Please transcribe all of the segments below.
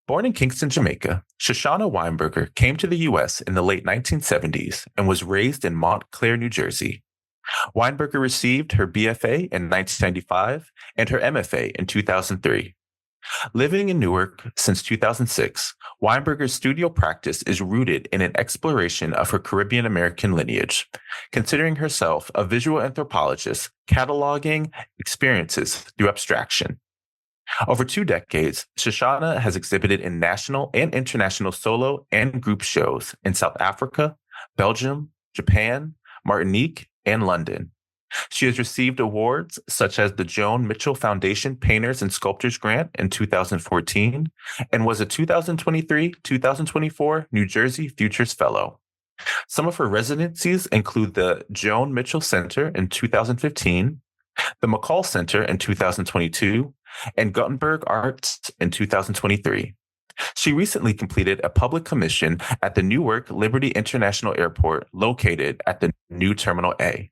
Born in Kingston, Jamaica, Shoshanna Weinberger came to the U.S. in the late 1970s and was raised in Montclair, New Jersey. Weinberger received her BFA in 1995 and her MFA in 2003. Living in Newark since 2006, Weinberger's studio practice is rooted in an exploration of her Caribbean American lineage, considering herself a visual anthropologist cataloging experiences through abstraction. Over 2 decades, Shoshanna has exhibited in national and international solo and group shows in South Africa, Belgium, Japan, Martinique, and London. She has received awards such as the Joan Mitchell Foundation Painters and Sculptors Grant in 2014 and was a 2023-2024 New Jersey Futures Fellow. Some of her residencies include the Joan Mitchell Center in 2015, the McCall Center in 2022, and Gutenberg Arts in 2023. She recently completed a public commission at the Newark Liberty International Airport located at the new Terminal A.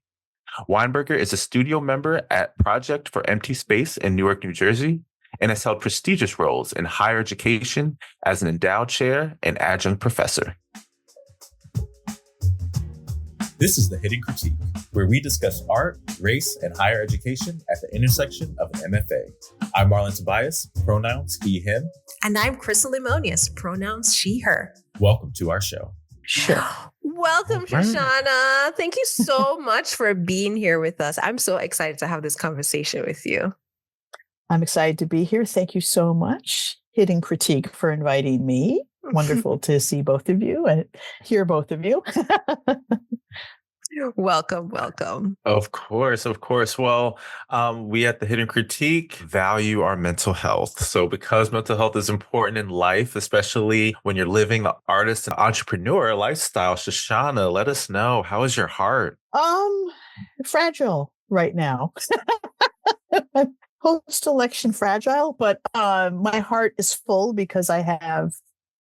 Weinberger is a studio member at Project for Empty Space in Newark, New Jersey, and has held prestigious roles in higher education as an endowed chair and adjunct professor. This is The Hidden Critique, where we discuss art, race, and higher education at the intersection of an MFA. I'm Marlon Tobias, pronouns he, him. And I'm Krystle and Lemonias, pronouns she, her. Welcome to our show. Sure. Welcome, Shoshanna. Thank you so much for being here with us. I'm so excited to have this conversation with you. I'm excited to be here. Thank you so much, Hidden Critique, for inviting me. Wonderful to see both of you and hear both of you. Welcome, welcome. Of course. Well, we at the Hidden Critique value our mental health. So because mental health is important in life, especially when you're living the artist and entrepreneur lifestyle, Shoshanna, let us know, how is your heart? Fragile right now. Post-election fragile, but my heart is full because I have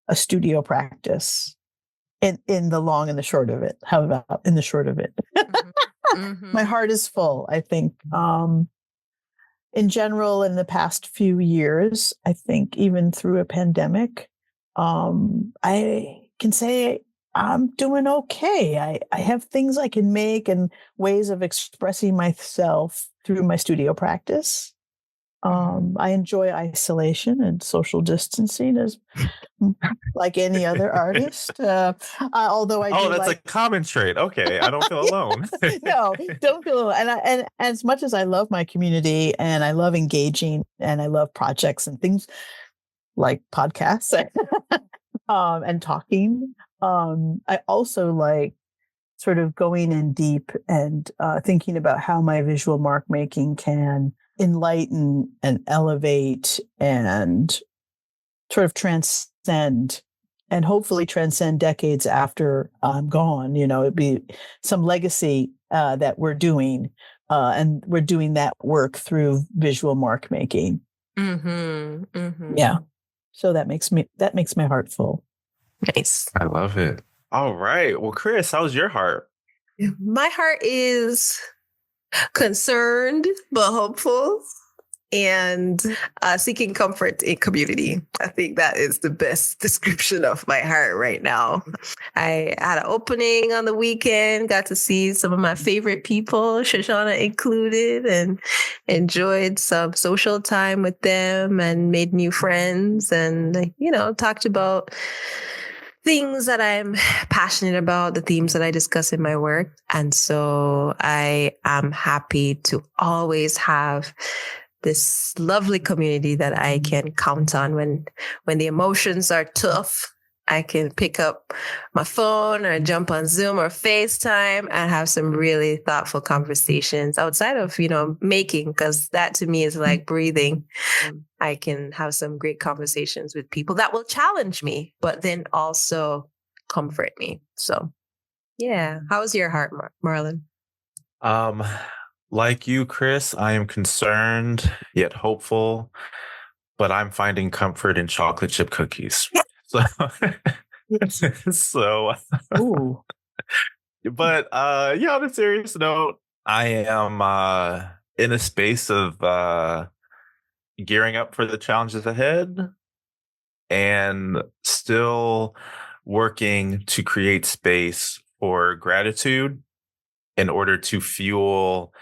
a studio practice. In the long and the short of it. How about in the short of it? My heart is full. I think in general, in the past few years, I think even through a pandemic, I can say I'm doing okay. I have things I can make and ways of expressing myself through my studio practice. I enjoy isolation and social distancing as like any other artist. Although I do that's a common trait. Okay, I don't feel alone. No, don't feel alone. And as much as I love my community and I love engaging and I love projects and things like podcasts and talking, I also like sort of going in deep and thinking about how my visual mark making can enlighten and elevate and sort of transcend and hopefully transcend decades after I'm gone. You know, it'd be some legacy that we're doing and we're doing that work through visual mark making. Yeah. So that makes my heart full. Nice. I love it. All right. Well, Chris, how's your heart? My heart is concerned but hopeful and seeking comfort in community. I think that is the best description of my heart right now. I had an opening on the weekend, got to see some of my favorite people, Shoshanna included, and enjoyed some social time with them and made new friends and, talked about things that I'm passionate about, the themes that I discuss in my work. And so I am happy to always have this lovely community that I can count on when the emotions are tough. I can pick up my phone or jump on Zoom or FaceTime and have some really thoughtful conversations outside of, making, because that to me is like breathing. I can have some great conversations with people that will challenge me, but then also comfort me. So, yeah. How's your heart, Marlon? Like you, Chris, I am concerned yet hopeful, but I'm finding comfort in chocolate chip cookies. Ooh. But on a serious note, I am in a space of gearing up for the challenges ahead. and still working to create space for gratitude in order to fuel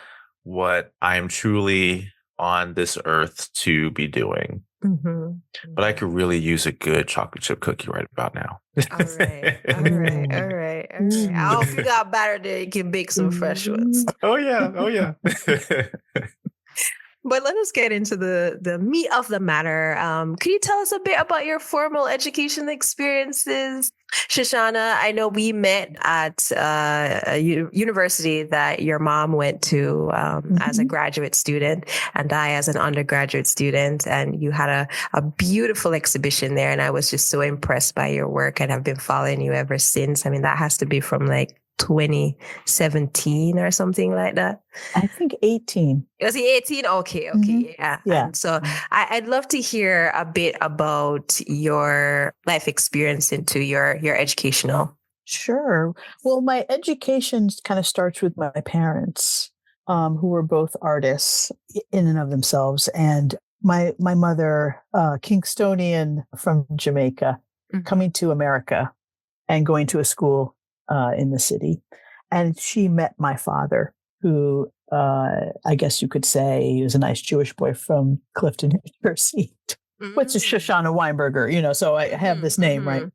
what I am truly on this earth to be doing. Mm-hmm. But I could really use a good chocolate chip cookie right about now. All right. I hope you got batter there. You can bake some fresh ones. Oh yeah. But let us get into the meat of the matter. Can you tell us a bit about your formal education experiences, Shoshanna? I know we met at a university that your mom went to as a graduate student, and I as an undergraduate student. And you had a beautiful exhibition there, and I was just so impressed by your work, and I've been following you ever since. I mean, that has to be from like 2017 or something like that. I think 18. Was he 18? Okay, yeah. And so I'd love to hear a bit about your life experience into your educational. Sure. Well, my education kind of starts with my parents, who were both artists in and of themselves. And my mother, Kingstonian from Jamaica, coming to America and going to a school in the city. And she met my father, who I guess you could say he was a nice Jewish boy from Clifton, New Jersey. What's a Shoshanna Weinberger? So I have this name, right?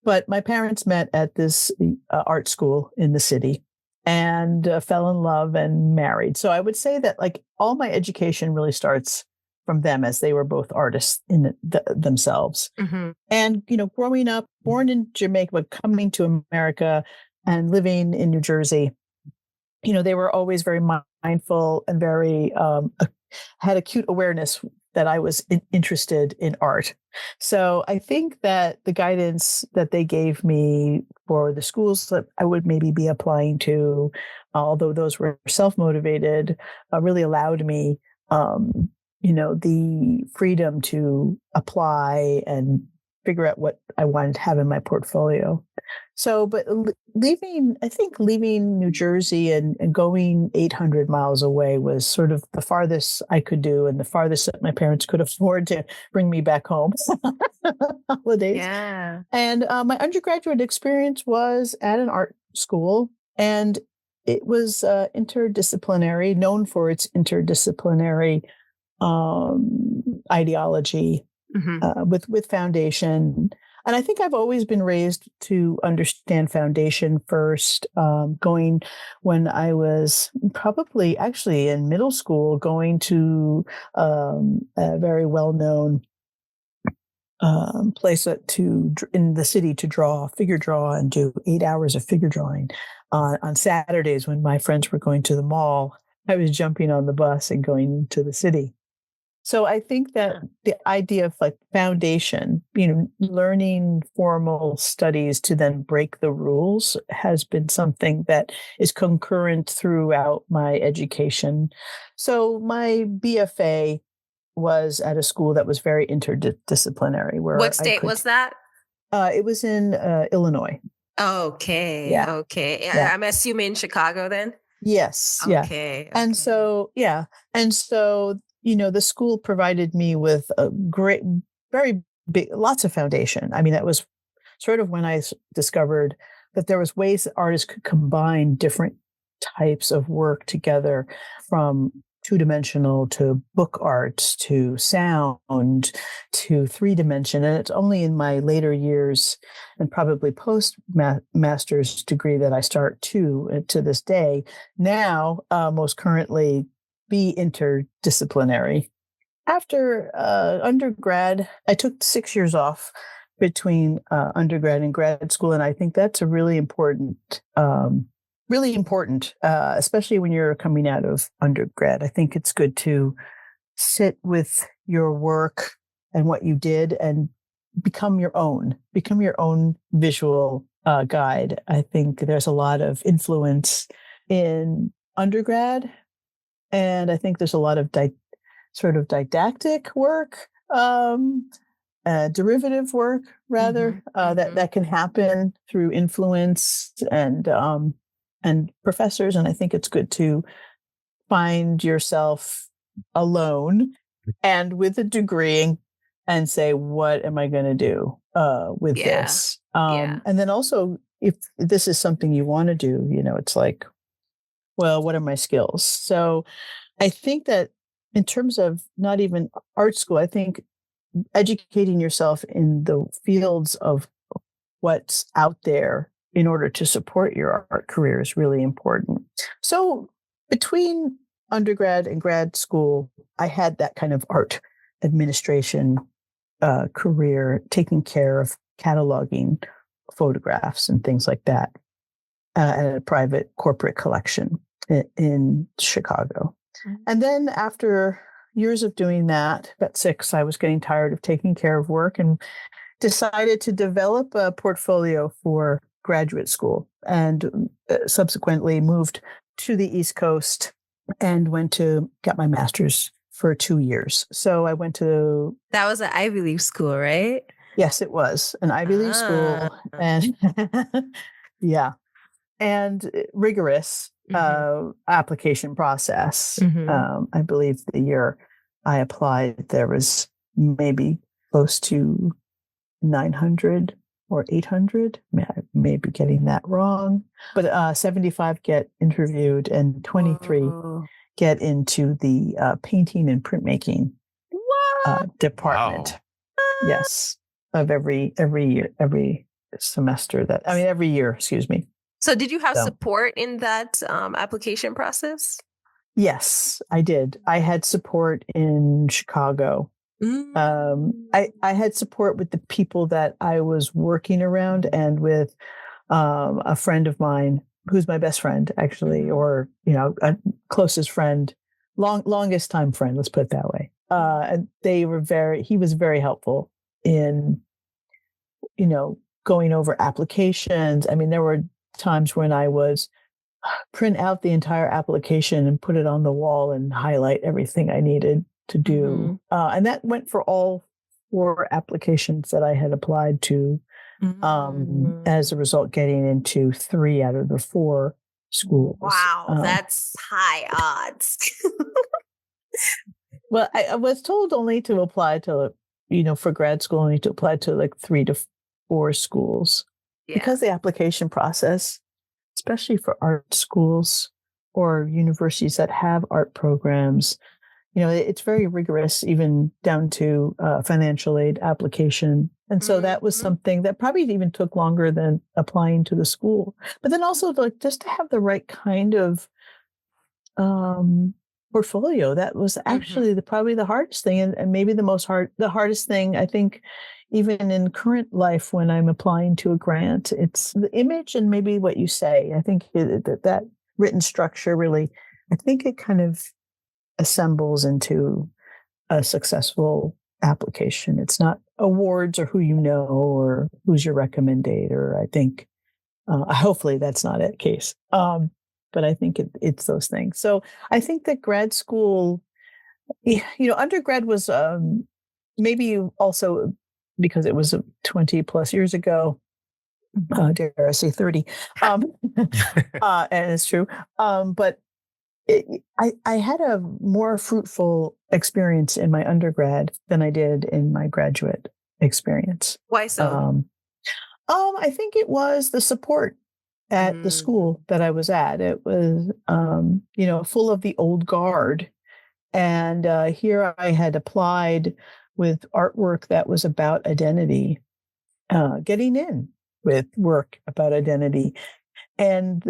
But my parents met at this art school in the city and fell in love and married. So I would say that like all my education really starts from them, as they were both artists in themselves. And, growing up, born in Jamaica, but coming to America and living in New Jersey, they were always very mindful and very, had acute awareness that I was interested in art. So I think that the guidance that they gave me for the schools that I would maybe be applying to, although those were self-motivated, really allowed me the freedom to apply and figure out what I wanted to have in my portfolio. So, but leaving New Jersey and going 800 miles away was sort of the farthest I could do and the farthest that my parents could afford to bring me back home holidays. Yeah. And my undergraduate experience was at an art school, and it was interdisciplinary, known for its interdisciplinary ideology with foundation. And I think I've always been raised to understand foundation first, going when I was probably actually in middle school, going to a very well-known place in the city to figure draw and do 8 hours of figure drawing. On Saturdays when my friends were going to the mall, I was jumping on the bus and going into the city. So I think that the idea of like foundation, learning formal studies to then break the rules has been something that is concurrent throughout my education. So my BFA was at a school that was very interdisciplinary. What state was that? It was in Illinois. Okay. Yeah. Okay. Yeah. I'm assuming Chicago then? Yes. Okay. Yeah. And so, the school provided me with a great, very big, lots of foundation. I mean, that was sort of when I discovered that there was ways that artists could combine different types of work together, from two-dimensional to book art to sound to three-dimension. And it's only in my later years and probably post-master's degree that I start to this day now, most currently, be interdisciplinary. After undergrad, I took 6 years off between undergrad and grad school, and I think that's a really important, especially when you're coming out of undergrad. I think it's good to sit with your work and what you did and become your own visual guide. I think there's a lot of influence in undergrad. And I think there's a lot of sort of didactic work, derivative work, rather, that can happen through influence and professors. And I think it's good to find yourself alone and with a degree and say, what am I going to do with this? And then also, if this is something you want to do, it's like, well, what are my skills? So I think that in terms of not even art school, I think educating yourself in the fields of what's out there in order to support your art career is really important. So between undergrad and grad school, I had that kind of art administration career, taking care of cataloging photographs and things like that at a private corporate collection in Chicago. Mm-hmm. And then after years of doing that, about 6, I was getting tired of taking care of work and decided to develop a portfolio for graduate school, and subsequently moved to the East Coast and went to get my master's for 2 years. So I went to... That was an Ivy League school, right? Yes, it was an Ivy League school. And yeah, and rigorous application process. I believe the year I applied, there was maybe close to 900 or 800. I may be getting that wrong, but 75 get interviewed and 23 get into the painting and printmaking department. Wow. Yes, of every year, every semester every year, excuse me. So did you have support in that application process? Yes, I did. I had support in Chicago. I had support with the people that I was working around, and with a friend of mine who's my best friend, actually, or a closest friend, longest time friend. Let's put it that way. And he was very helpful in, going over applications. I mean, there were times when I was print out the entire application and put it on the wall and highlight everything I needed to do. And that went for all 4 applications that I had applied to. As a result, getting into 3 out of the 4 schools. Wow, that's high odds. Well, I was told only to apply to, for grad school, only to apply to like 3 to 4 schools. Yeah. Because the application process, especially for art schools or universities that have art programs, it's very rigorous, even down to financial aid application. And so that was something that probably even took longer than applying to the school. But then also, just to have the right kind of portfolio, that was actually probably the hardest thing, and maybe the hardest thing, I think, even in current life when I'm applying to a grant. It's the image and maybe what you say. I think that written structure really, I think it kind of assembles into a successful application. It's not awards or who you know or who's your recommendator. I think hopefully that's not the case. But I think it's those things. So I think that grad school, undergrad was maybe also because it was 20 plus years ago, dare I say 30, and it's true. But I had a more fruitful experience in my undergrad than I did in my graduate experience. Why so? I think it was the support at the school that I was at. It was, full of the old guard. And here I had applied with artwork that was about identity, getting in with work about identity. And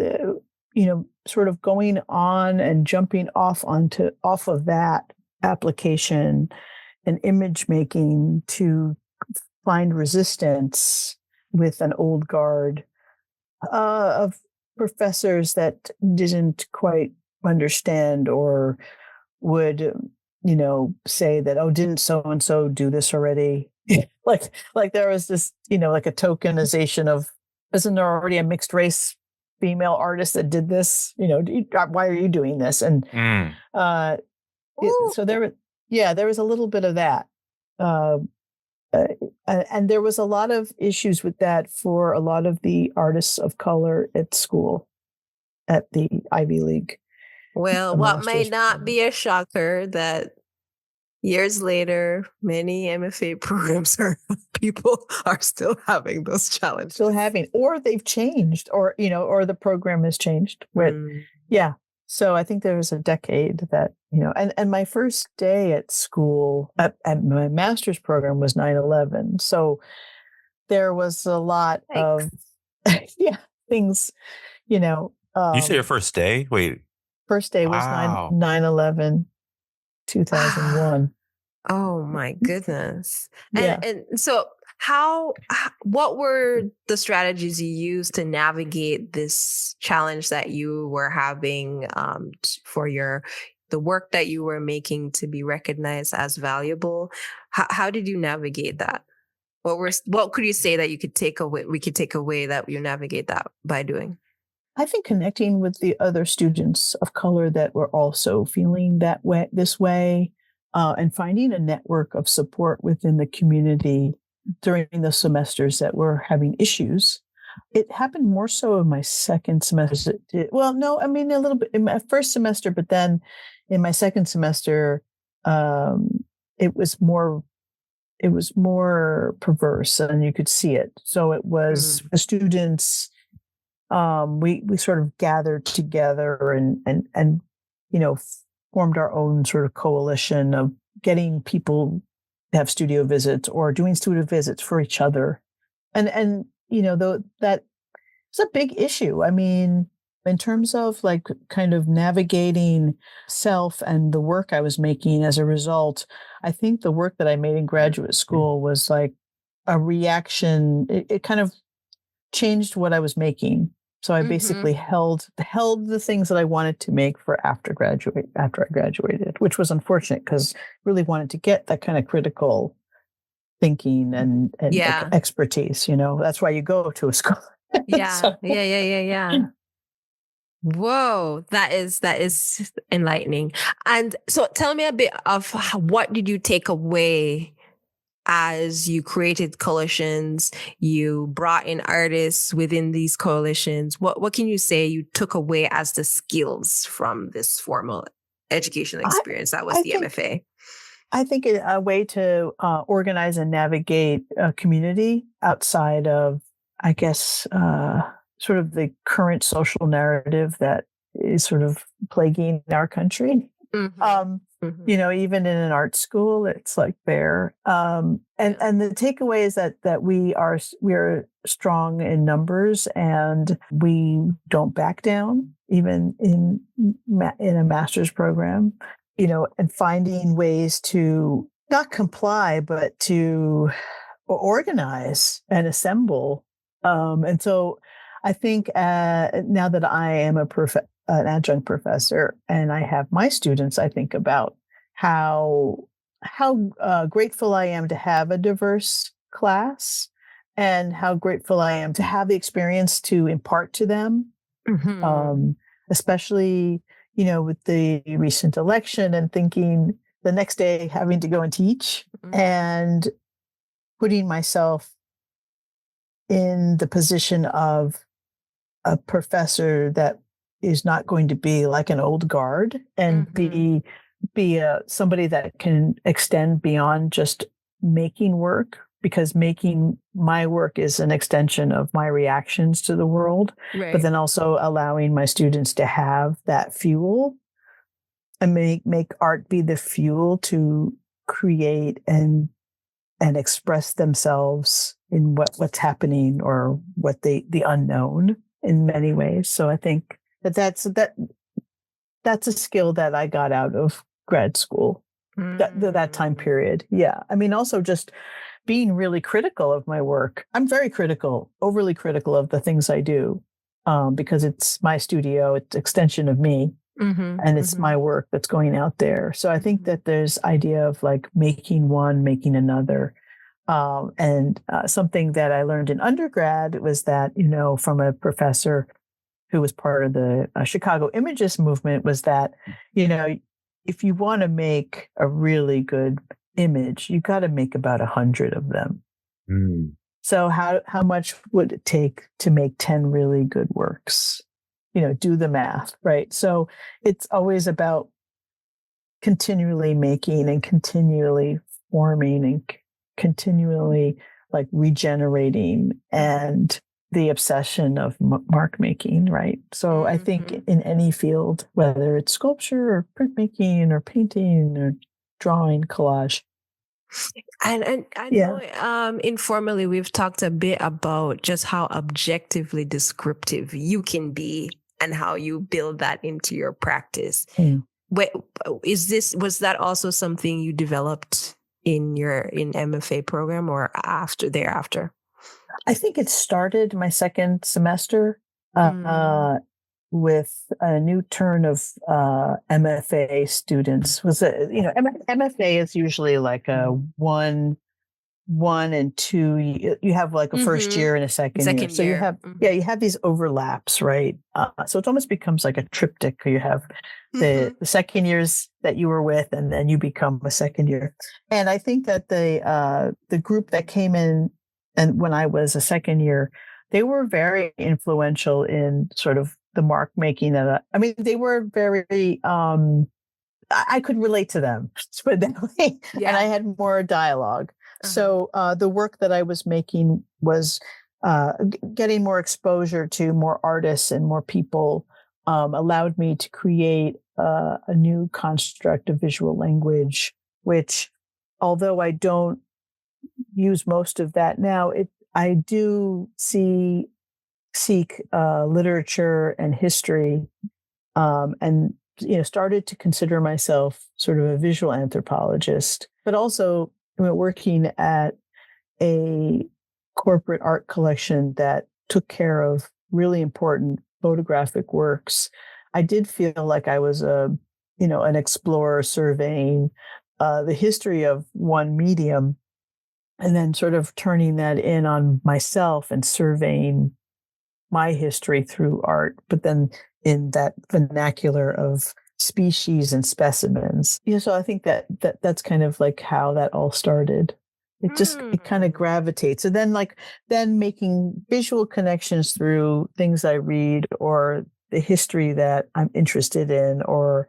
sort of going on and jumping off of that application and image making to find resistance with an old guard of professors that didn't quite understand or would, say that, oh, didn't so-and-so do this already? like there was this, like a tokenization of, isn't there already a mixed race female artist that did this? Why are you doing this? And so there was a little bit of that. And there was a lot of issues with that for a lot of the artists of color at school, at the Ivy League. Well, what may not be a shocker that years later, many MFA programs people are still having those challenges. Still having, or they've changed, or or the program has changed. Yeah. So I think there was a decade that, and my first day at school at my master's program was 9/11. So there was a lot of things, you say your first day? Wait. First day was 9/11, 2001. Oh my goodness. Yeah. And so what were the strategies you used to navigate this challenge that you were having for the work that you were making to be recognized as valuable? How did you navigate that? What could you say that we could take away that you navigate that by doing? I think connecting with the other students of color that were also feeling this way, and finding a network of support within the community during the semesters that were having issues. It happened more so in my second semester. Well, no, I mean, a little bit in my first semester, but then in my second semester, it was more perverse, and you could see it. So it was the students. We sort of gathered together and formed our own sort of coalition of getting people to have studio visits or doing studio visits for each other, and that it's a big issue. I mean, in terms of like kind of navigating self and the work I was making as a result, I think the work that I made in graduate school was like a reaction. It kind of changed what I was making. So I basically held the things that I wanted to make for after I graduated, which was unfortunate because I really wanted to get that kind of critical thinking and expertise. That's why you go to a school. Yeah. Whoa, that is enlightening. And so tell me a bit of what did you take away as you created coalitions, you brought in artists within these coalitions. What can you say you took away as the skills from this formal education experience that was the MFA? I think a way to organize and navigate a community outside of, I guess, sort of the current social narrative that is sort of plaguing our country. Even in an art school, it's like there. And the takeaway is that we are strong in numbers and we don't back down, even in a master's program, and finding ways to not comply, but to organize and assemble. And so I think now that I am an adjunct professor and I have my students, I think about how grateful I am to have a diverse class and how grateful I am to have the experience to impart to them, especially, with the recent election and thinking the next day having to go and teach and putting myself in the position of a professor that is not going to be like an old guard and be somebody that can extend beyond just making work, because making my work is an extension of my reactions to the world, but then also allowing my students to have that fuel and make art be the fuel to create and express themselves in what's happening or what the unknown in many ways. So I think that's a skill that I got out of grad school, that time period. Yeah. I mean, also just being really critical of my work. I'm very critical, overly critical of the things I do, because it's my studio, it's extension of me, and it's my work that's going out there. So I think that there's idea of like making one, making another. And something that I learned in undergrad was that, from a professor who was part of the Chicago Imagist movement, was that, if you want to make a really good image, you got to make about 100 of them. So how much would it take to make 10 really good works? Do the math, right? So it's always about continually making and continually forming and continually like regenerating, and the obsession of mark making, right? So I think in any field, whether it's sculpture or printmaking or painting or drawing, collage. And I know informally we've talked a bit about just how objectively descriptive you can be and how you build that into your practice. Wait, was that also something you developed in MFA program or thereafter? I think it started my second semester with a new turn of MFA students. MFA is usually like a one and two. You have like a first year and a second year. So you have you have these overlaps, right? So it almost becomes like a triptych. You have the second years that you were with, and then you become a second year. And I think that the group that came in, and when I was a second year, they were very influential in sort of the mark making. They were very, I could relate to them, let's put it that way. Yeah. And I had more dialogue. So the work that I was making was getting more exposure to more artists and more people, allowed me to create a new construct of visual language, which, although I don't use most of that now, I do seek literature and history, and started to consider myself sort of a visual anthropologist, but also working at a corporate art collection that took care of really important photographic works. I did feel like I was an explorer surveying the history of one medium, and then sort of turning that in on myself and surveying my history through art, but then in that vernacular of species and specimens. So I think that's kind of like how that all started. It kind of gravitates. And then making visual connections through things I read or the history that I'm interested in, or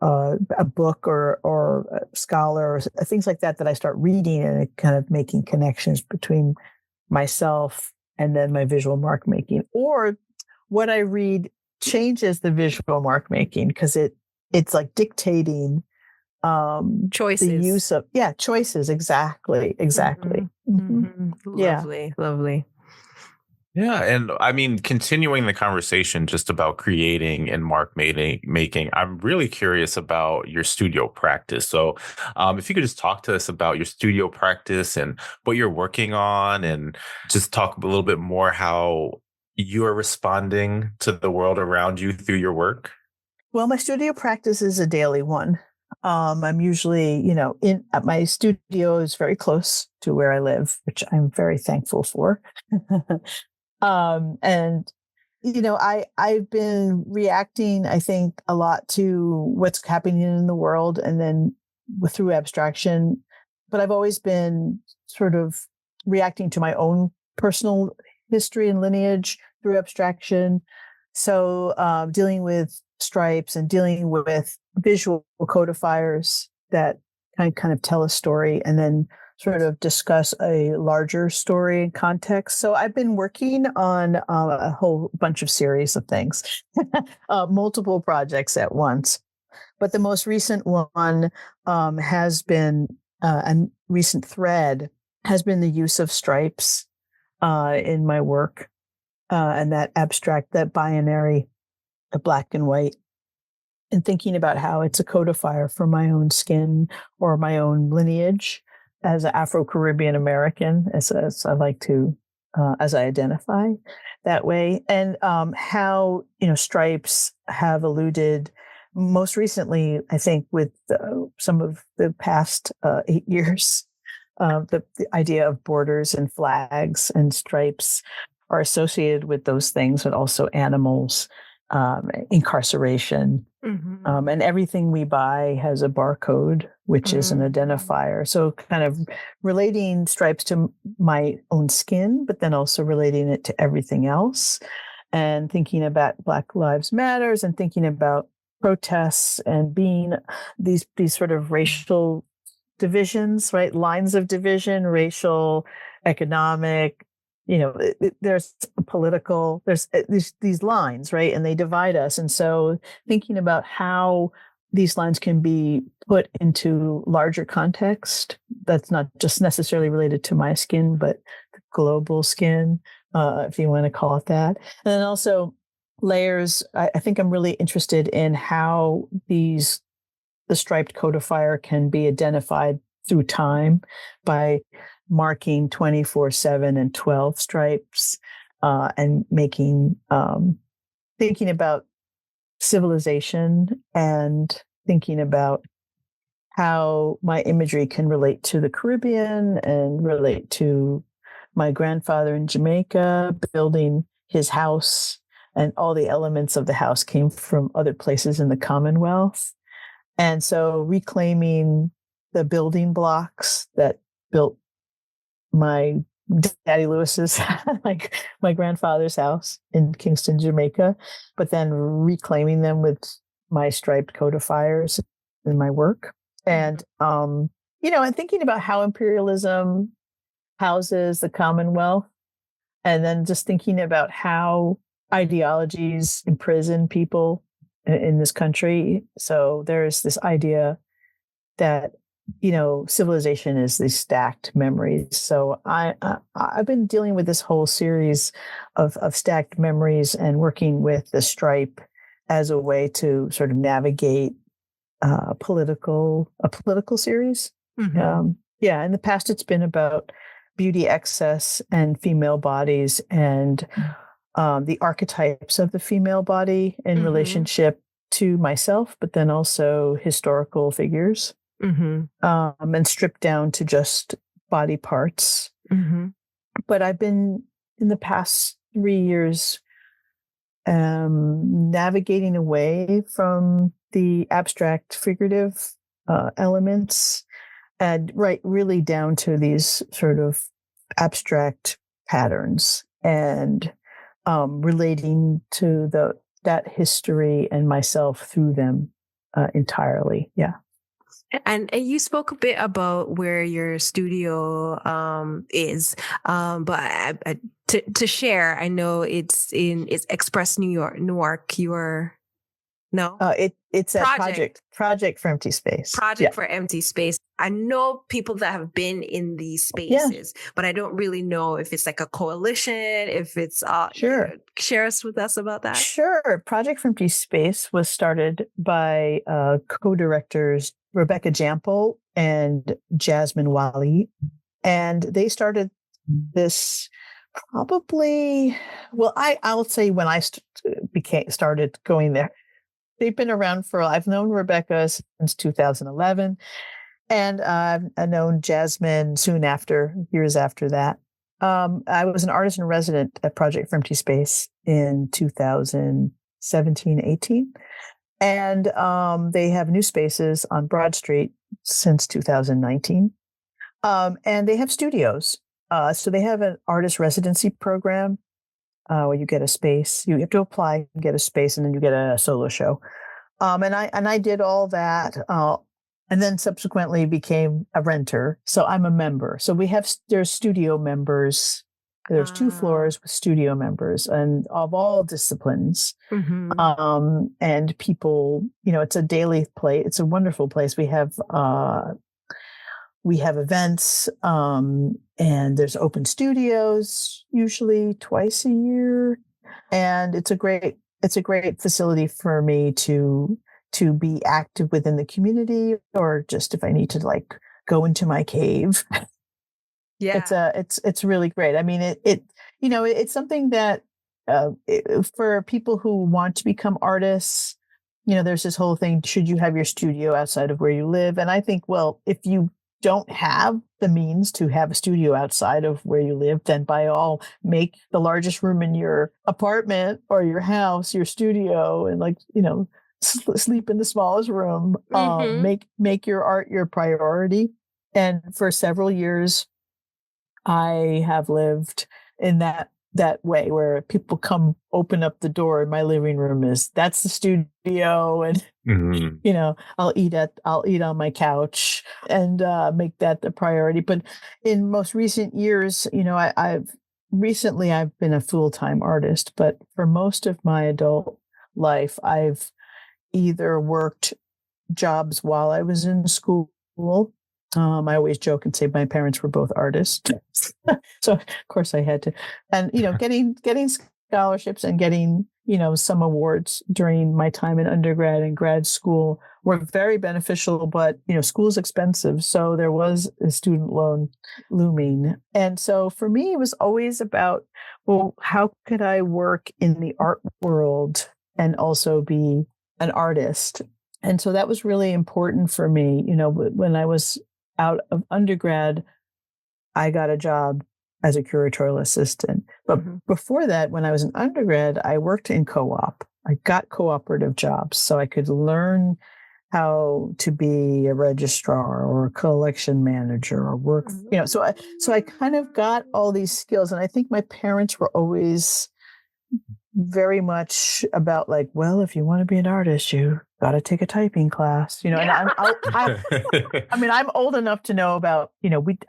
a book or a scholar or things like that I start reading, and kind of making connections between myself and then my visual mark making. Or what I read changes the visual mark making, because it's like dictating choices. The use of choices. Exactly. Lovely. Yeah. And I mean, continuing the conversation just about creating and mark making, I'm really curious about your studio practice. So if you could just talk to us about your studio practice and what you're working on, and just talk a little bit more how you're responding to the world around you through your work. Well, my studio practice is a daily one. I'm usually, my studio is very close to where I live, which I'm very thankful for. And I've been reacting, I think, a lot to what's happening in the world, and then through abstraction. But I've always been sort of reacting to my own personal history and lineage through abstraction. So dealing with stripes and dealing with visual codifiers that kind of tell a story and then sort of discuss a larger story and context. So I've been working on a whole bunch of series of things, multiple projects at once. But the most recent one has been, a recent thread has been the use of stripes in my work, and that abstract, that binary, the black and white, and thinking about how it's a codifier for my own skin or my own lineage as an Afro-Caribbean American, as I like to, as I identify that way, and how stripes have alluded most recently, I think, with some of the past 8 years, the idea of borders and flags and stripes are associated with those things, but also animals, incarceration. And everything we buy has a barcode, which is an identifier. So kind of relating stripes to my own skin, but then also relating it to everything else, and thinking about Black Lives Matters, and thinking about protests and being these sort of racial divisions, right? Lines of division, racial, economic, there's political, there's these lines, right? And they divide us. And so thinking about how these lines can be put into larger context that's not just necessarily related to my skin, but global skin, if you want to call it that. And then also layers. I think I'm really interested in how the striped codifier can be identified through time by marking 24/7 and 12 stripes, and making thinking about civilization and thinking about how my imagery can relate to the Caribbean and relate to my grandfather in Jamaica building his house, and all the elements of the house came from other places in the Commonwealth. And so reclaiming the building blocks that built my Daddy Lewis's, like my grandfather's house in Kingston, Jamaica, but then reclaiming them with my striped codifiers in my work. And, and thinking about how imperialism houses the Commonwealth, and then just thinking about how ideologies imprison people in this country. So there's this idea that civilization is these stacked memories. So I've been dealing with this whole series of stacked memories and working with the stripe as a way to sort of navigate a political series. In the past it's been about beauty excess and female bodies and the archetypes of the female body in relationship to myself, but then also historical figures, and stripped down to just body parts. But I've been, in the past 3 years, navigating away from the abstract figurative elements and really down to these sort of abstract patterns and relating to that history and myself through them entirely. Yeah. And you spoke a bit about where your studio is, but to share, I know it's Express Newark. It's a project for empty space. For empty space. I know people that have been in these spaces, but I don't really know if it's like a coalition, if it's sure. Share with us about that. Sure. Project for Empty Space was started by co-directors Rebecca Jampel and Jasmine Wali, and they started this probably. Well, I'll say when I started going there. They've been around I've known Rebecca since 2011, and I've known Jasmine years after that. I was an artist in resident at Project for Empty Space in 2017, 18. And they have new spaces on Broad Street since 2019. And they have studios. So they have an artist residency program where you get a space. You have to apply, get a space, and then you get a solo show. And I did all that, and then subsequently became a renter. So I'm a member. So there's studio members. There's 2 floors with studio members, and of all disciplines. And people, it's a daily play. It's a wonderful place. We have events, and there's open studios usually twice a year, and it's a great facility for me to be active within the community, or just if I need to go into my cave. Yeah, it's really great. I mean, it's something that for people who want to become artists, there's this whole thing: should you have your studio outside of where you live? And I think, well, if you don't have the means to have a studio outside of where you live, then by all make the largest room in your apartment or your house your studio, and sleep in the smallest room. Make your art your priority. And for several years, I have lived in that that way where people come open up the door and my living room that's the studio, and I'll eat on my couch and make that the priority. But in most recent years, I've been a full-time artist, but for most of my adult life, I've either worked jobs while I was in school. I always joke and say my parents were both artists. So of course I had to, and, getting scholarships and getting, some awards during my time in undergrad and grad school were very beneficial, but, school's expensive. So there was a student loan looming. And so for me, it was always about, well, how could I work in the art world and also be an artist? And so that was really important for me. When I was out of undergrad, I got a job as a curatorial assistant. But before that, when I was an undergrad, I worked in co-op. I got cooperative jobs so I could learn how to be a registrar or a collection manager or work, so I kind of got all these skills. And I think my parents were always very much about like, well, if you want to be an artist, you got to take a typing class, and I'm old enough to know about,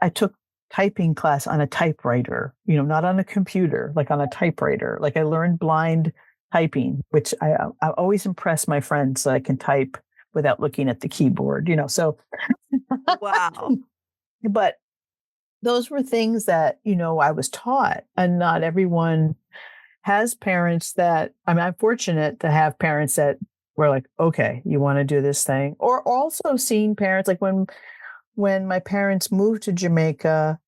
I took typing class on a typewriter, not on a computer, like on a typewriter. Like I learned blind typing, which I always impress my friends that I can type without looking at the keyboard, so. Wow. But those were things that, I was taught, and not everyone has parents that, I'm fortunate to have parents that were like, okay, you want to do this thing. Or also seeing parents, like when my parents moved to Jamaica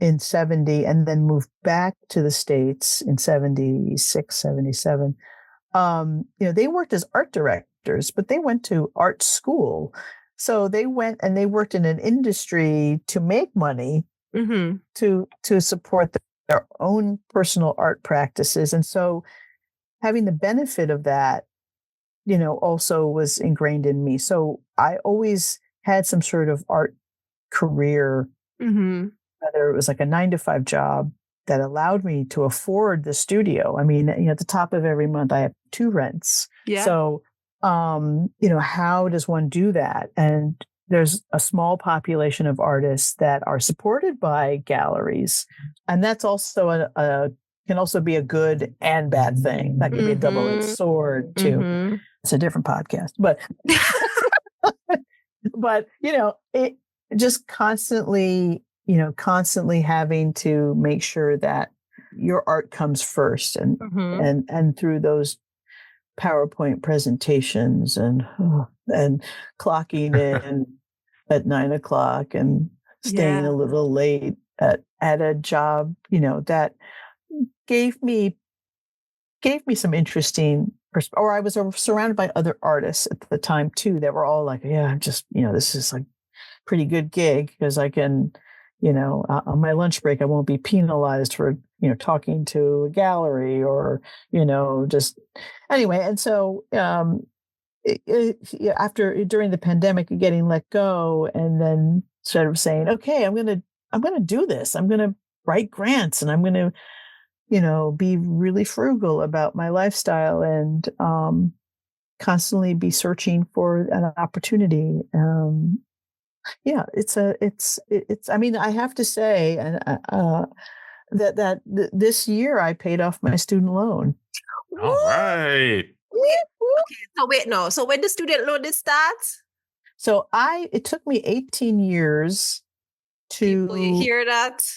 in 70 and then moved back to the States in 76, 77, they worked as art directors, but they went to art school. So they went and they worked in an industry to make money to support their own personal art practices. And so having the benefit of that, also was ingrained in me. So I always had some sort of art career, whether it was like a 9-to-5 job that allowed me to afford the studio. I mean, at the top of every month, I have 2 rents. Yeah. So, how does one do that? And there's a small population of artists that are supported by galleries. And that's also can also be a good and bad thing. That could be a double-edged sword too. It's a different podcast, but, but, it just constantly having to make sure that your art comes first and through those PowerPoint presentations and clocking in at 9:00 and staying a little late at a job, that gave me some interesting or I was surrounded by other artists at the time too that were all like, yeah, I'm just, this is like pretty good gig because I can, on my lunch break, I won't be penalized for, talking to a gallery or, just anyway. And so during the pandemic, getting let go and then sort of saying, okay, I'm going to do this. I'm going to write grants and I'm going to, be really frugal about my lifestyle and constantly be searching for an opportunity. I mean, I have to say, that this year I paid off my student loan. All right. Okay, so wait, no. So when the student loan did start? So it took me 18 years to People, you hear that?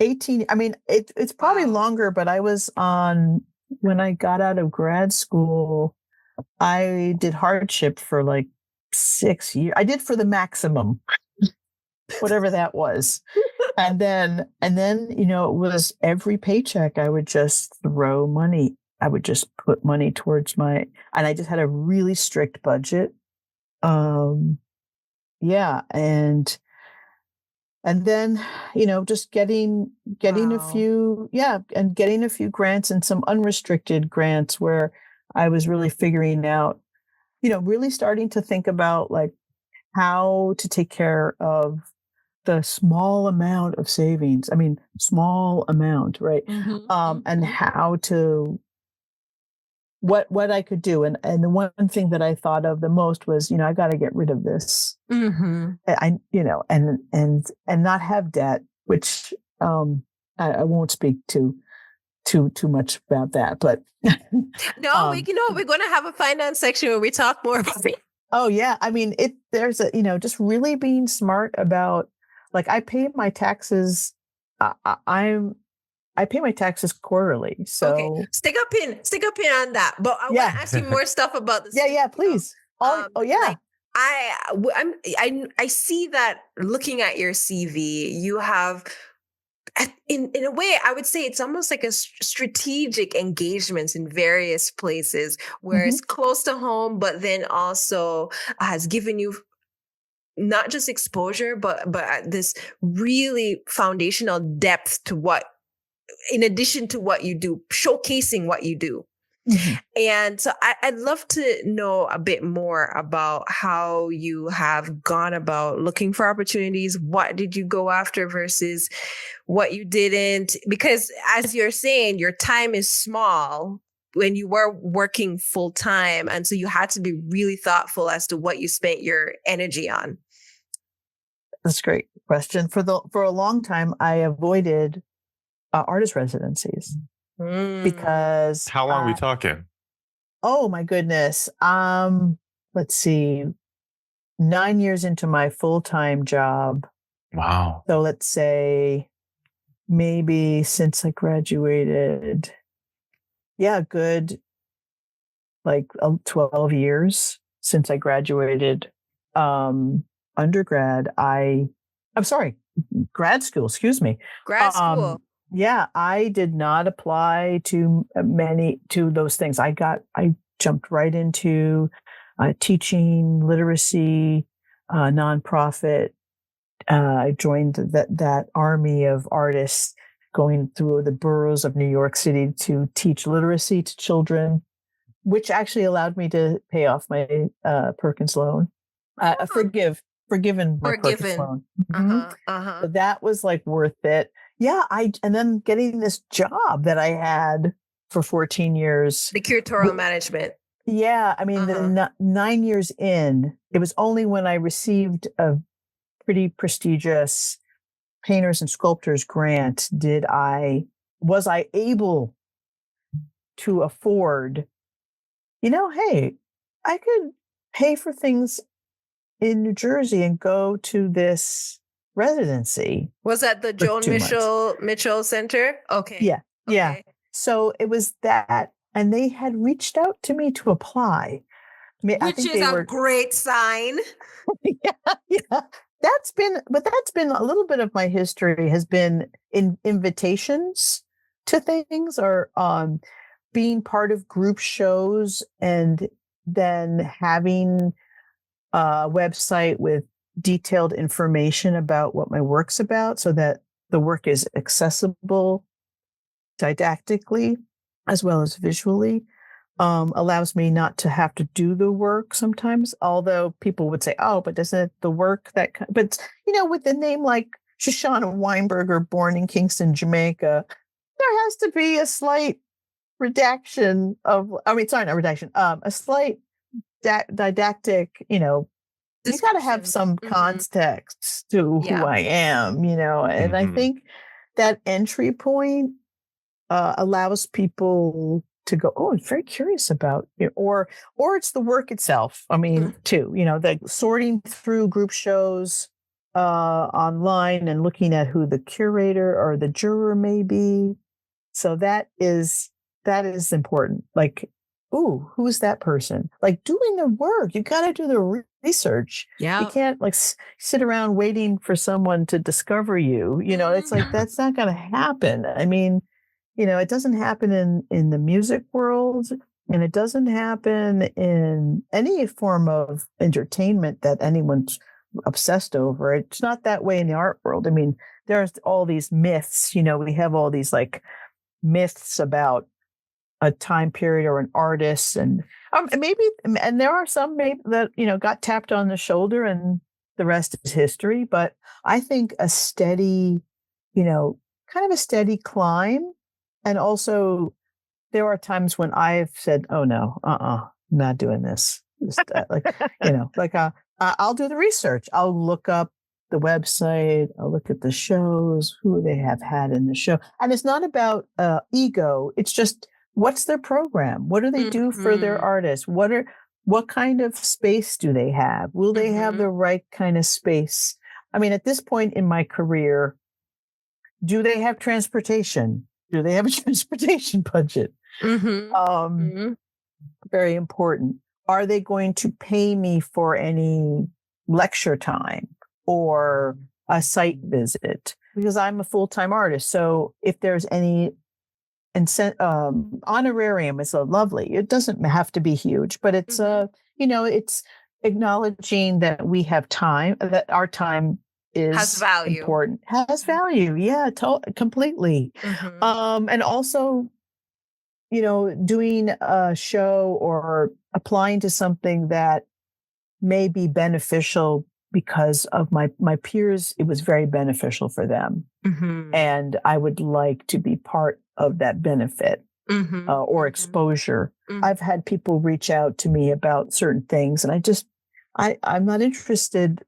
18. I mean, it's probably longer, but I was when I got out of grad school, I did hardship for like 6 years. I did for the maximum, whatever that was. And then, it was every paycheck I would just throw money. I would just put money towards and I just had a really strict budget. And then, just getting a few, and getting a few grants and some unrestricted grants where I was really figuring out, really starting to think about like how to take care of the small amount of savings. I mean, small amount, right? And how to what I could do. And the one thing that I thought of the most was, I got to get rid of this. I and not have debt, which I won't speak too much about that, but no, we're going to have a finance section where we talk more about it. Oh yeah, I mean, there's a just really being smart about, like, I pay my taxes. I pay my taxes quarterly. So okay, stick a pin on that. But I want to ask you more stuff about this. Yeah, please. Yeah. Like, I see that looking at your CV, you have, in a way, I would say it's almost like a strategic engagements in various places where it's close to home, but then also has given you not just exposure, but this really foundational depth to what, in addition to what you do, showcasing what you do. And so I'd love to know a bit more about how you have gone about looking for opportunities. What did you go after versus what you didn't? Because as you're saying, your time is small when you were working full time. And so you had to be really thoughtful as to what you spent your energy on. That's a great question. For a long time, I avoided artist residencies. Because how long are we talking? Oh my goodness. Let's see, 9 years into my full-time job. Wow. So let's say maybe since I graduated, good, like 12 years since I graduated undergrad. I'm sorry, grad school, excuse me. Grad school. Yeah, I did not apply to those things. I jumped right into teaching literacy, nonprofit. I joined that army of artists going through the boroughs of New York City to teach literacy to children, which actually allowed me to pay off my Perkins loan. Forgiven my Perkins loan. So that was like worth it. Yeah, and then getting this job that I had for 14 years. The curatorial management. Yeah, I mean, the 9 years in, it was only when I received a pretty prestigious painters and sculptors grant was I able to afford, hey, I could pay for things in New Jersey and go to this residency. Was that the Joan Mitchell Center? Okay. Yeah. Okay. Yeah. So it was that, and they had reached out to me to apply. Which is a great sign. Yeah. That's been a little bit of my history, has been in invitations to things, or being part of group shows, and then having a website with detailed information about what my work's about, so that the work is accessible didactically as well as visually. Allows me not to have to do the work sometimes, although people would say, oh, but isn't it the work that, but with a name like Shoshanna Weinberger, born in Kingston, Jamaica, there has to be a slight redaction of, a slight didactic, you got to have some context to who I am, and I think that entry point allows people to go, oh, I'm very curious about it, or it's the work itself. I mean, too, the sorting through group shows online and looking at who the curator or the juror may be. So that is important. Like, ooh, who's that person? Like, doing the work, you got to do the research. Yeah. You can't sit around waiting for someone to discover you. It's like, that's not going to happen. I mean, it doesn't happen in the music world, and it doesn't happen in any form of entertainment that anyone's obsessed over. It's not that way in the art world. I mean, there's all these myths, we have all these myths about a time period or an artist, and there are some maybe that got tapped on the shoulder and the rest is history. But I think a steady, kind of a steady climb. And also there are times when I've said, oh no, not doing this. I'll do the research. I'll look up the website. I'll look at the shows, who they have had in the show. And it's not about ego. It's just, what's their program? What do they do for their artists? What kind of space do they have? Will they have the right kind of space? I mean, at this point in my career, do they have transportation? Do they have a transportation budget? Very important. Are they going to pay me for any lecture time or a site visit? Because I'm a full-time artist. So if there's any honorarium, is lovely. It doesn't have to be huge, but it's it's acknowledging that we have time, that our time has value. Important. Has value. Yeah, completely. And also, doing a show or applying to something that may be beneficial because of my peers, it was very beneficial for them. And I would like to be part of that benefit or exposure. I've had people reach out to me about certain things, and I'm not interested,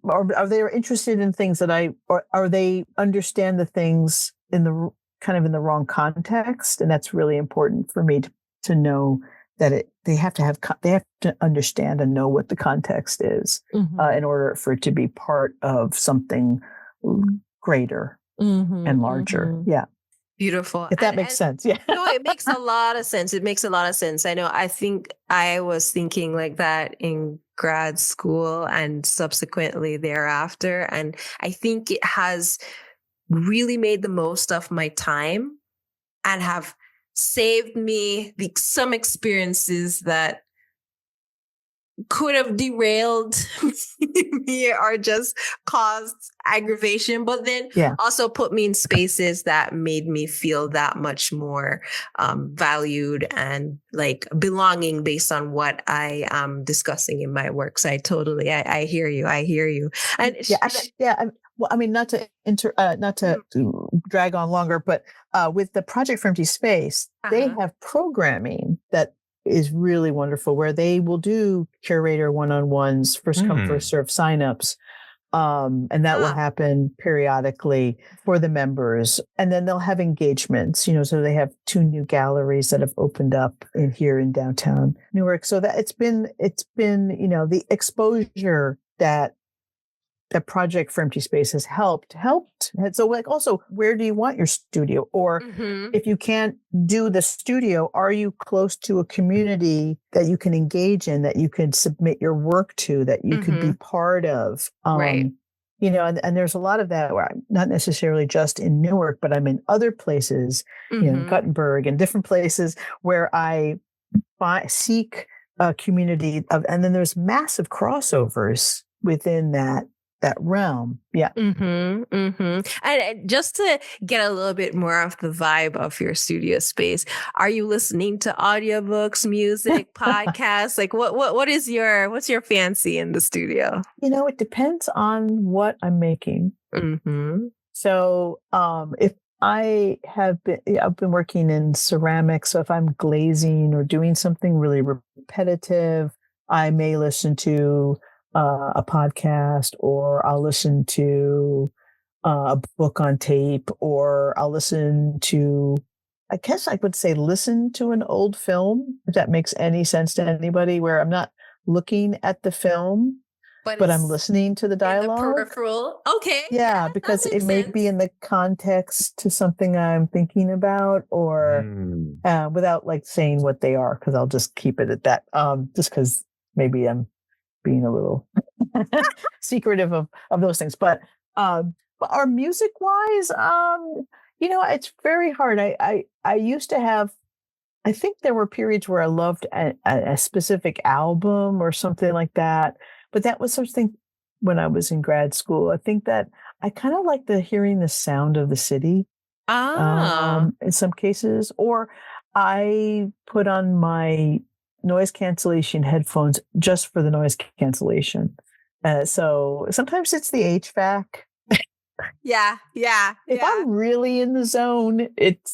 or are they interested in things that or they understand the things in the kind of in the wrong context. And that's really important for me to know that they have to understand and know what the context is in order for it to be part of something greater and larger. Yeah. Beautiful. If that makes sense. Yeah. No, it makes a lot of sense. It makes a lot of sense. I think I was thinking like that in grad school and subsequently thereafter. And I think it has really made the most of my time and have saved me some experiences that could have derailed me or just caused aggravation, but then also put me in spaces that made me feel that much more valued and like belonging based on what I am discussing in my work. So I hear you. And well, I mean, not to drag on longer, but with the Project for Empty Space, they have programming that is really wonderful, where they will do curator one-on-ones, first come, first serve signups. And that will happen periodically for the members. And then they'll have engagements, so they have 2 new galleries that have opened up here in downtown Newark. So that it's been, the exposure that Project for Empty Space has helped. And so like, also, where do you want your studio? Or if you can't do the studio, are you close to a community that you can engage in, that you can submit your work to, that you could be part of? Right. And there's a lot of that where I'm not necessarily just in Newark, but I'm in other places, Guttenberg and different places where I seek a community of, and then there's massive crossovers within that realm. Yeah. And just to get a little bit more of the vibe of your studio space, are you listening to audiobooks, music, podcasts? Like what's your fancy in the studio? It depends on what I'm making. So if I've been working in ceramics. So if I'm glazing or doing something really repetitive, I may listen to a podcast, or I'll listen to a book on tape, or I'll listen to, I guess I would say, listen to an old film, if that makes any sense to anybody, where I'm not looking at the film, but I'm listening to the dialogue. In the peripheral. Okay. Yeah, because it may be in the context to something I'm thinking about, or without like saying what they are, because I'll just keep it at that. Just because maybe I'm being a little secretive of those things. But our music wise, it's very hard. I used to have, I think there were periods where I loved a specific album or something like that. But that was something when I was in grad school. I think that I kind of like hearing the sound of the city in some cases, or I put on my noise cancellation headphones just for the noise cancellation. So sometimes it's the HVAC. Yeah. If I'm really in the zone,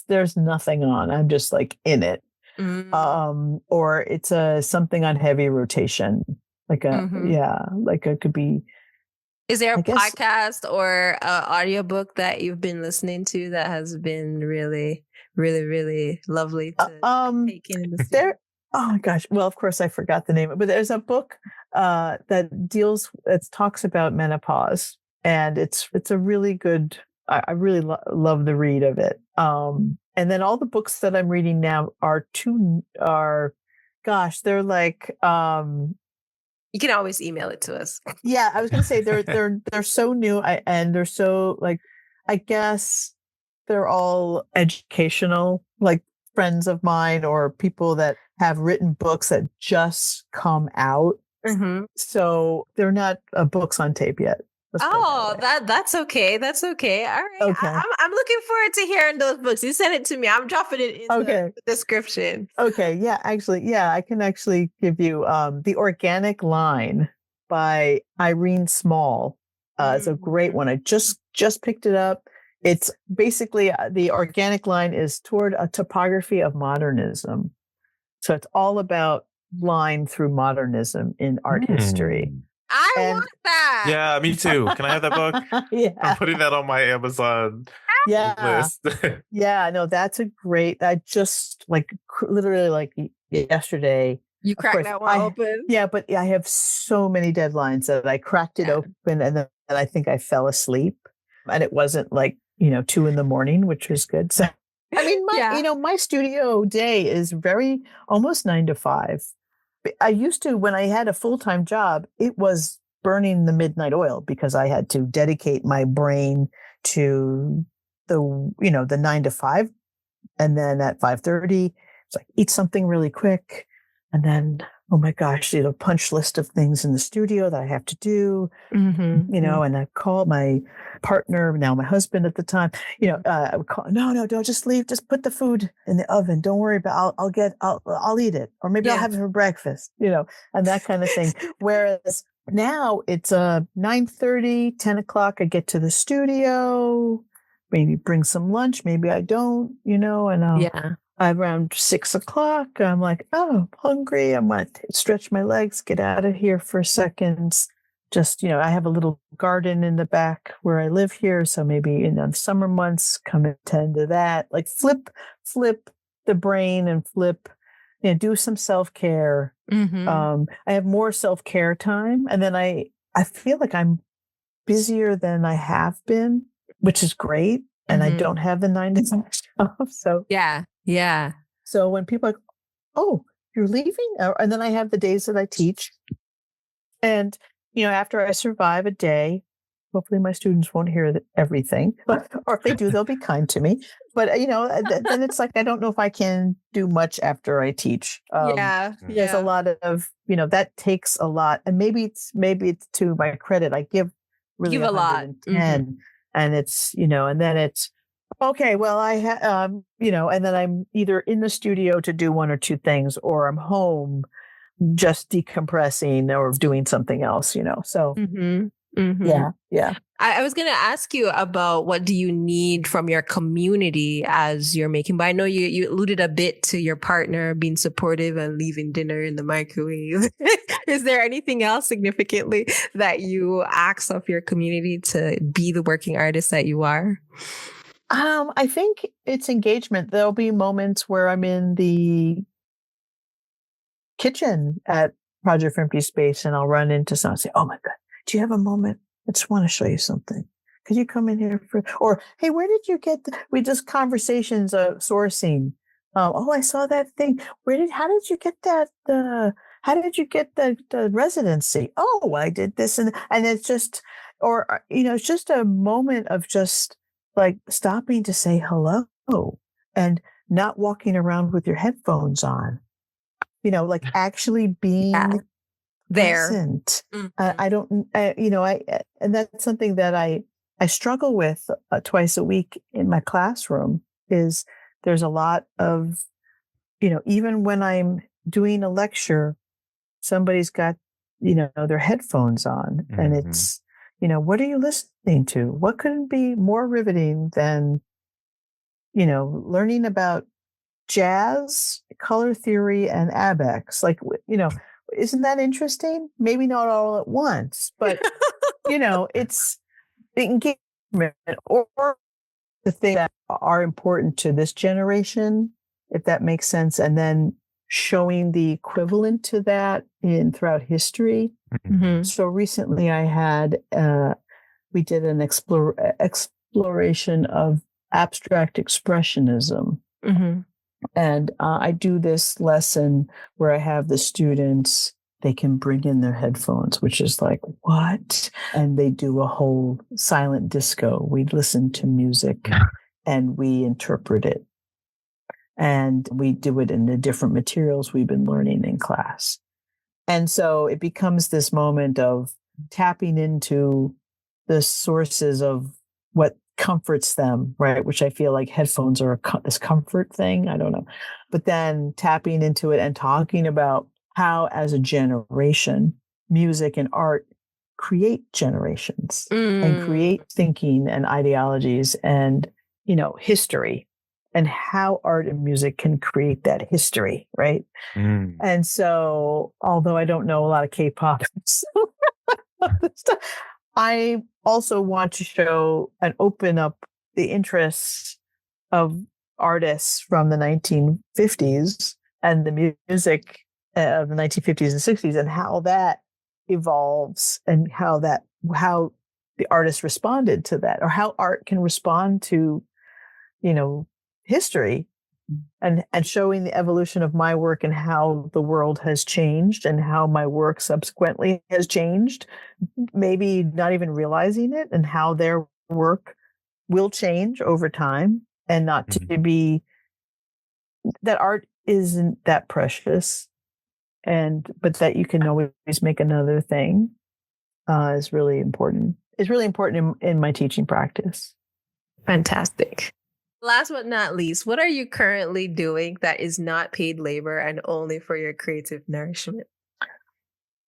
there's nothing on. I'm just like in it. Or it's something on heavy rotation. Like it could be. Is there a podcast or an audiobook that you've been listening to that has been really, really, really lovely to take in the city? Oh my gosh. Well, of course I forgot the name, but there's a book it talks about menopause, and it's a really good, I really love the read of it. And then all the books that I'm reading now they're like, you can always email it to us. Yeah, I was going to say they're so new, and they're so like, I guess they're all educational, like friends of mine or people that have written books that just come out. So they're not books on tape yet. That's okay. That's okay. All right. Okay. I'm looking forward to hearing those books. You send it to me. I'm dropping it in the description. Okay. Yeah. Actually, I can actually give you The Organic Line by Irene Small. It's a great one. I just picked it up. It's basically The Organic Line is toward a topography of modernism. So it's all about line through modernism in art history. I want that. Yeah, me too. Can I have that book? Yeah. I'm putting that on my Amazon list. Yeah, no, that's a great. I just literally yesterday. You cracked that one open? Yeah, but I have so many deadlines that I cracked it open, and then I think I fell asleep, and it wasn't 2 a.m, which was good. So I mean, my studio day is almost 9 to 5. I used to, when I had a full-time job, it was burning the midnight oil because I had to dedicate my brain to the 9 to 5. And then at 5:30, it's like, eat something really quick. And then, oh my gosh, a punch list of things in the studio that I have to do, and I call my partner, now my husband at the time, I would call, no, don't just leave. Just put the food in the oven. Don't worry about, I'll eat it. Or maybe I'll have it for breakfast, and that kind of thing. Whereas now it's 9:30, 10 o'clock. I get to the studio, maybe bring some lunch. Maybe I don't, and around 6 o'clock, I'm like, oh, I'm hungry. I might stretch my legs, get out of here for a second. Just, I have a little garden in the back where I live here. So maybe in the summer months, come and tend to that. Like flip the brain and do some self-care. I have more self-care time. And then I feel like I'm busier than I have been, which is great. And I don't have the 9 to 5 job. So yeah. So when people are like, oh, you're leaving? And then I have the days that I teach. And, after I survive a day, hopefully my students won't hear everything. Or if they do, they'll be kind to me. But, then it's like, I don't know if I can do much after I teach. There's a lot of, that takes a lot. And maybe it's to my credit. I give really a lot. And it's, and then it's, okay, well, I and then I'm either in the studio to do one or two things, or I'm home just decompressing or doing something else, so yeah. I was going to ask you about what do you need from your community as you're making, but I know you alluded a bit to your partner being supportive and leaving dinner in the microwave. Is there anything else significantly that you ask of your community to be the working artist that you are? I think it's engagement. There'll be moments where I'm in the kitchen at Project for Empty Space, and I'll run into someone and say, oh my God, do you have a moment? I just want to show you something. Could you come in here or, hey, where did you get we just conversations of sourcing. Oh, I saw that thing. How did you get that? How did you get the residency? Oh, I did this. And it's just, or, it's just a moment of just like stopping to say hello and not walking around with your headphones on. Like actually being there. Present. I don't, and that's something that I struggle with twice a week in my classroom. Is there's a lot of, even when I'm doing a lecture, somebody's got their headphones on, and it's, what are you listening to? What could be more riveting than, learning about jazz, color theory, and ABEX? Like, isn't that interesting? Maybe not all at once, but, it's the engagement or the things that are important to this generation, if that makes sense, and then showing the equivalent to that throughout history. Mm-hmm. So recently I had, we did an exploration of abstract expressionism. Mm-hmm. And I do this lesson where I have the students, they can bring in their headphones, which is like, what? And they do a whole silent disco. We listen to music and we interpret it. And we do it in the different materials we've been learning in class. And so it becomes this moment of tapping into the sources of what comforts them, right? Which I feel like headphones are this comfort thing. I don't know. But then tapping into it and talking about how, as a generation, music and art create generations and create thinking and ideologies and, history, and how art and music can create that history, right? And so, although I don't know a lot of K-pop, I also want to show and open up the interests of artists from the 1950s and the music of the 1950s and 60s, and how that evolves, and how the artists responded to that, or how art can respond to, history, and showing the evolution of my work and how the world has changed and how my work subsequently has changed, maybe not even realizing it, and how their work will change over time, and not to be that art isn't that precious, but that you can always make another thing is really important. It's really important in my teaching practice. Fantastic. Last but not least, what are you currently doing that is not paid labor and only for your creative nourishment?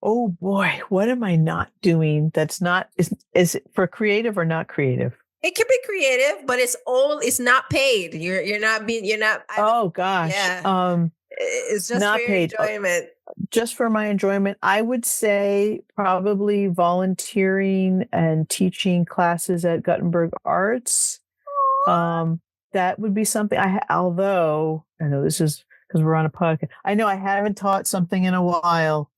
Oh boy, what am I not doing that's not, is it for creative or not creative? It can be creative, but it's not paid. You're not. Oh gosh. Yeah. It's just not for your paid. enjoyment. Just for my enjoyment. I would say probably volunteering and teaching classes at Gutenberg Arts. That would be something although I know this is because we're on a podcast. I know I haven't taught something in a while,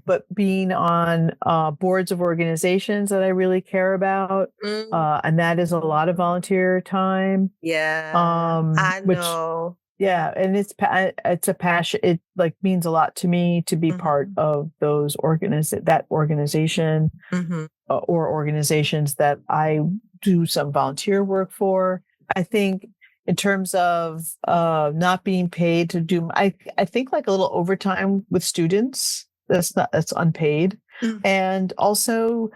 but being on boards of organizations that I really care about, and that is a lot of volunteer time. Yeah, I know. Yeah, and it's a passion. It means a lot to me to be part of those that organization, or organizations that I do some volunteer work for. I think in terms of not being paid to do, I think like a little overtime with students. That's unpaid, and also,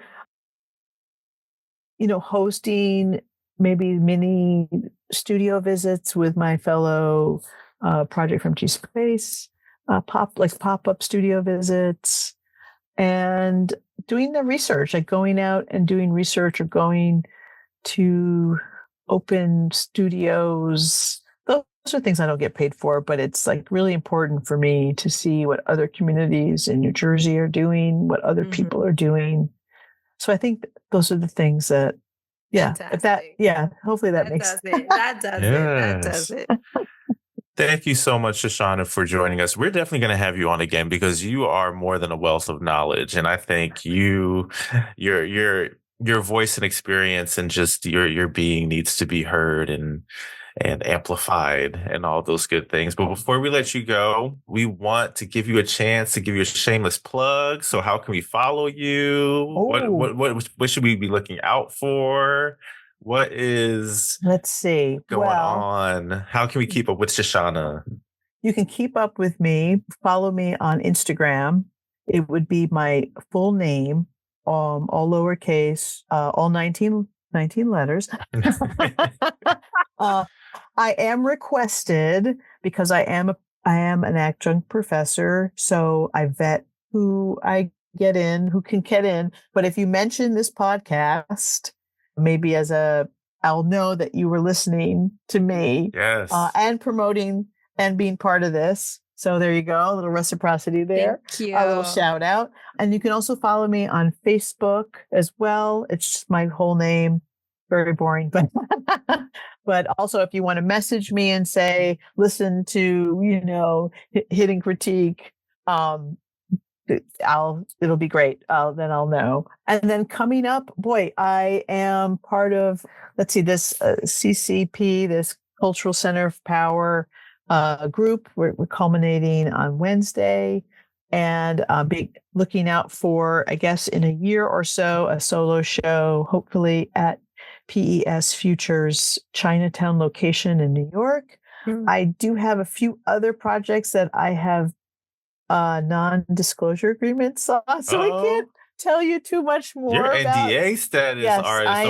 hosting maybe mini studio visits with my fellow Project from G Space, pop-up studio visits, and doing the research, like going out and doing research, or going to open studios. Those are things I don't get paid for, but it's like really important for me to see what other communities in New Jersey are doing, what other people are doing. So I think those are the things that, hopefully that makes sense. That does it. Thank you so much, Shoshanna, for joining us. We're definitely going to have you on again, because you are more than a wealth of knowledge. And I think your voice and experience and just your being needs to be heard and amplified and all those good things. But before we let you go, we want to give you a chance to give you a shameless plug. So how can we follow you? What should we be looking out for? What is going on? How can we keep up with Shoshanna? You can keep up with me. Follow me on Instagram. It would be my full name, all lowercase, all 19 letters. I am requested, because I am an adjunct professor, so I vet who I get in, who can get in. But if you mention this podcast, maybe I'll know that you were listening to me. Yes. And promoting and being part of this. So there you go, a little reciprocity there. Thank you. A little shout out. And you can also follow me on Facebook as well. It's just my whole name. Very boring, but also if you want to message me and say, listen to, Hidden Critique, it'll be great. Then I'll know. And then coming up, boy, I am part of, this CCP, this Cultural Center of Power group. We're culminating on Wednesday, and be looking out for, I guess, in a year or so, a solo show, hopefully at PES Futures Chinatown location in New York. I do have a few other projects that I have non-disclosure agreements on, so I can't tell you too much more. Your about. NDA status, Yes, artist. I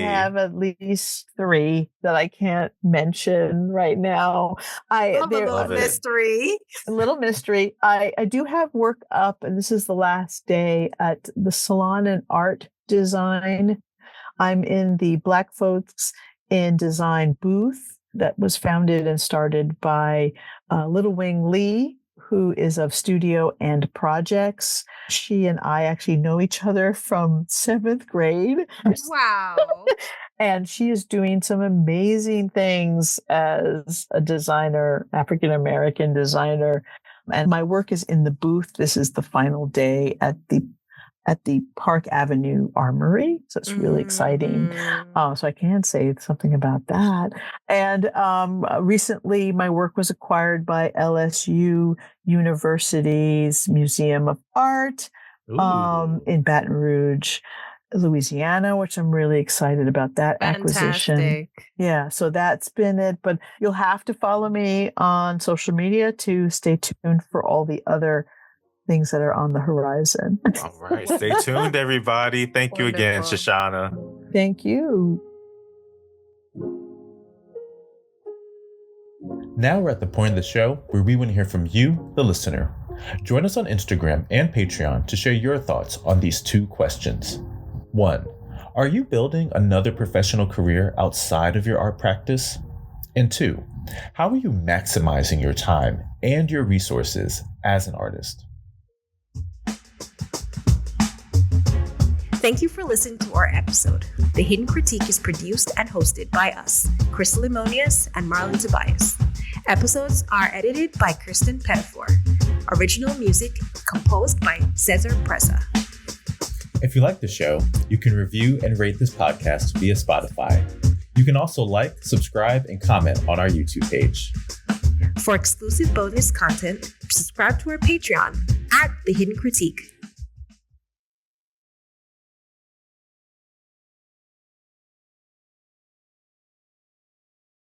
have at least 3 that I can't mention right now. A little mystery. A little mystery. I do have work up, and this is the last day at the Salon and Art Design. I'm in the Black Folks in Design booth that was founded and started by Little Wing Lee, who is of Studio and Projects. She and I actually know each other from 7th grade. Wow. And she is doing some amazing things as a designer, African-American designer. And my work is in the booth. This is the final day at the Park Avenue Armory. So it's really exciting. So I can say something about that. And recently my work was acquired by LSU University's Museum of Art in Baton Rouge, Louisiana, which I'm really excited about that acquisition. Yeah, so that's been it. But you'll have to follow me on social media to stay tuned for all the other things that are on the horizon. All right. Stay tuned, everybody. Thank you again, Shoshanna. Thank you. Now we're at the point of the show where we want to hear from you, the listener. Join us on Instagram and Patreon to share your thoughts on these 2 questions. 1. Are you building another professional career outside of your art practice? And 2. How are you maximizing your time and your resources as an artist? Thank you for listening to our episode. The Hidden Critique is produced and hosted by us, Krystle and Lemonias and Marlon Tobias. Episodes are edited by Kirsten Pettifor. Original music composed by Cesar Presa. If you like the show, you can review and rate this podcast via Spotify. You can also like, subscribe, and comment on our YouTube page. For exclusive bonus content, subscribe to our Patreon at The Hidden Critique.